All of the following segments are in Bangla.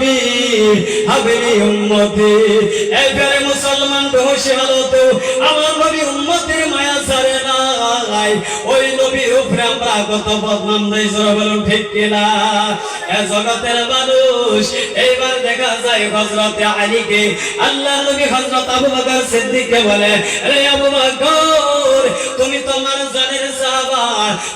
রব্বি হাবলি উম্মতি। এবারে মুসলমান বেহুশি হলো তো আমার নবী উম্মতের মায়া ছাড়ে নাই। ওই নবীর উপরে আমরা কত বদনাম দেই, জোরে বলুন ঠিক কিনা? এ জগতের মানুষ, এইবার দেখা যায় হযরতে আলীকে আল্লাহর নবী হযরত আবু বকর সিদ্দিককে বলে, আরে আবু বকর, তুমি তো আমার জানের সাহাবা,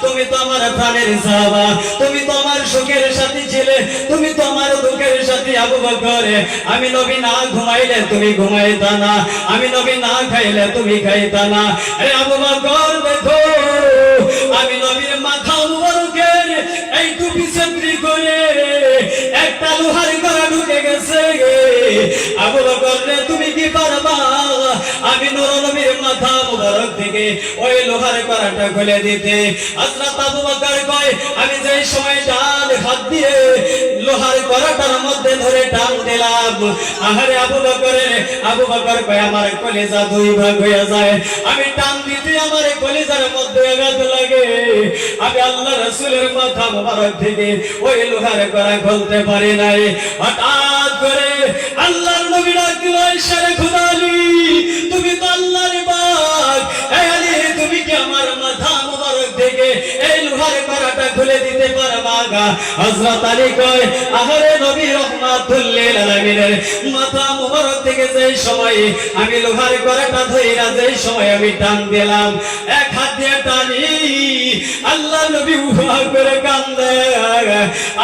তুমি তো আমার প্রাণের সাহাবা, তুমি তো আমার সুখের সাথী ছিলে, তুমি তো আমার দুঃখের সাথী। আবু বকর, আমি নবী না ঘুমাইলে তুমি ঘুমাইতা না, আমি নবী না খাইলে তুমি খাইতা না। আরে আবু বকর দেখো, আমি নবীর মাথা মুবারকের এই টুপি ছেত্রি করে একটা লোহার কড়া ঢুকে গেছে। আবু বকর রে, তুমি কি পারবা আমি নূর নবীর মাথা মুবারক থেকে ওই লোহার কড়াটা খুলে দিতে? হযরত আবু বকর কয়, আমি যেই সময় ডান হাত দিয়ে লোহার কড়াটার মধ্যে ধরে টান দিলাম, আহারে আবু বকর কয় আমার কলিজা দুই ভাগ হয়ে যায়। আমি টান দিতে আমার কলিজার মধ্যে আঘাত লাগে, আমি আল্লাহ রাসূলের মাথা মুবারক থেকে ওই লোহার কড়া খুলতে পারি নাই। হঠাৎ করে আল্লাহর নবী ডাক দিলেন, শেরে খোদা আলী, তুমি তো আল্লাহর বাগ, এই আলী তুমি কি আমার মাথা মুবারক থেকে এই লোহার কড়াটা খুলে দিতে পারবা? হযরত আলী কয়, আহারে নবী রাহমাতুল লিল আলামিনের মাথা মুবারক থেকে যেই সময় আমি লোহার কড়াটা ধইরা যেই সময় আমি টান দিলাম, এক হাত দিয়ে টানি, আল্লাহ নবী উহা করে কান্দে।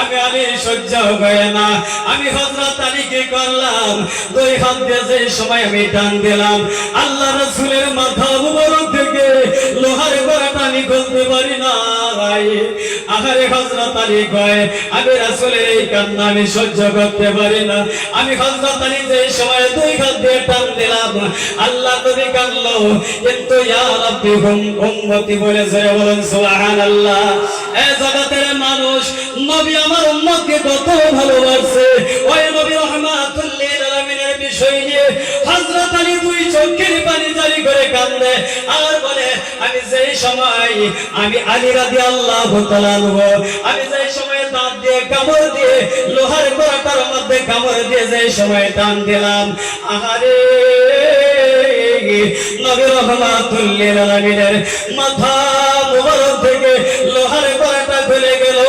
আমি আলী সহ্য হয় না, আমি হযরত আলীকে করলাম, দুই হাত দিয়ে যেই সময় আমি টান দিলাম, আল্লাহ রাসূলের মাথা মুবারক থেকে লোহার কড়াটা আমি খুলতে পারি না। আহারে হযরত আলী কয়, আমি রাসূলের এই কান্না আমি সহ্য করতে পারি না। আমি হযরত আলী যেই সময় দুই হাত দিয়ে টান দিলাম, আল্লাহ নবী কাঁদলো, কিন্তু ইয়া রাব্বি উম্মতি বলে জোরে বলেন সুবহানাল্লাহ। এ জগতের মানুষ, নবী আমার উম্মতকে কত ভালোবাসে। ওই নবী রাহমাতুল লিল আলামিনের বিষয় নিয়ে হযরত আলী দুই চোখের পানি জারি করে কাঁদে আর বলে, আমি যেই সময় আমি আলী রাদিয়াল্লাহু তাআলা আনহু, আমি যেই সময় দাঁত দিয়ে কামড় দিয়ে লোহার কড়াটার মধ্যে কামড় দিয়ে যেই সময় টান দিলাম, আহারে নবী রাহমাতুল লিল আলামিনের মাথা মুবারক থেকে লোহার কড়াটা খুলে গেল,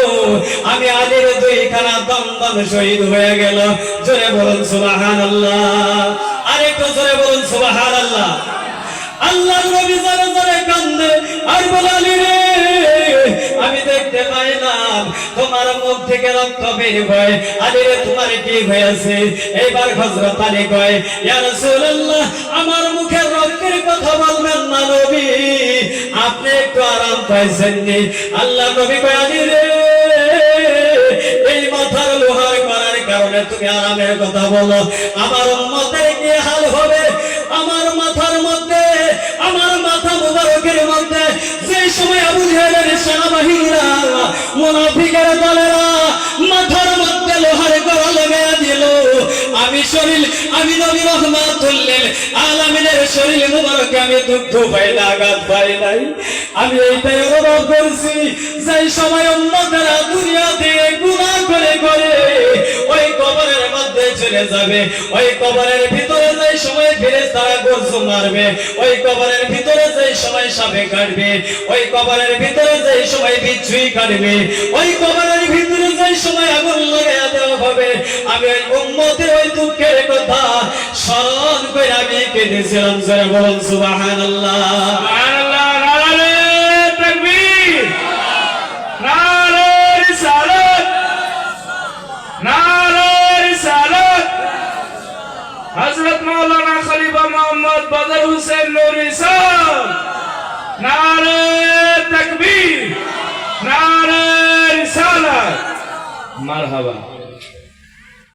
আমি আলীর দুইখানা দম শহীদ হয়ে গেল। জোরে বলুন সুবহানাল্লাহ, আরেকটু জোরে বলুন সুবহানাল্লাহ। আল্লাহর নবী জোরে জোরে কান্দে আর বলে, আলী রে, আমি দেখতে পাইলাম তোমার মুখ থেকে রক্ত বের হয়, আলী রে তোমার কি হয়েছে? এইবার হযরত আলী কয়, ইয়া রাসূলুল্লাহ, আমার মুখে রক্তের কথা বলবেন না নবী, আপনি একটু আরাম পাইছেন নি? আল্লাহ নবী কয়, আলী রে, এই মাথার লোহার করার কারণে তুমি আরামের কথা বলো, আমার উম্মতের কি হাল হবে? আমার মাথার মধ্যে, আমার মাথা মুবারকের মধ্যে যে সময় আবু জাহেলের সেনাবাহিনীরা, মুনাফিকের দলেরা মাথার মধ্যে লোহার কড়া লাগাইয়া দিল, আমি নবী রাহমাতুল লিল আলামিনের শরীর মুবারকে আমি দুঃখ পাই না, আঘাত পাই নাই। আমি এইটাই অনুভব করছি, যেই সময় উম্মতেরা দুনিয়াতে গুনাহ করে করে ওই কবরের মধ্যে চলে যাবে, ওই কবরের ভিতরে যেই সময় ফেরেশতারা গর্জ মারবে, ওই কবরের ভিতরে যেই সময় সাপে কাটবে, ওই কবরের ভিতরে যেই সময় বিচ্ছুই কাটবে, ওই কবরের ভিতরে যেই সময় আগুন লাগাইয়া দেওয়া হবে, আমি ওই উম্মতের ওই দুঃখের কথা স্মরণ করে আমি কেঁদেছিলাম। জোরে বলুন সুবহানাল্লাহ, সুবহানাল্লাহ, নারে তাকবীর, নারে রিসালাত, নারে রিসালাত। হযরত মাওলানা খলিফা মোহাম্মদ বদর হোসেন নুরি সাহেব, নারে তাকবীর, নারে রিসালাত, মারহাবা।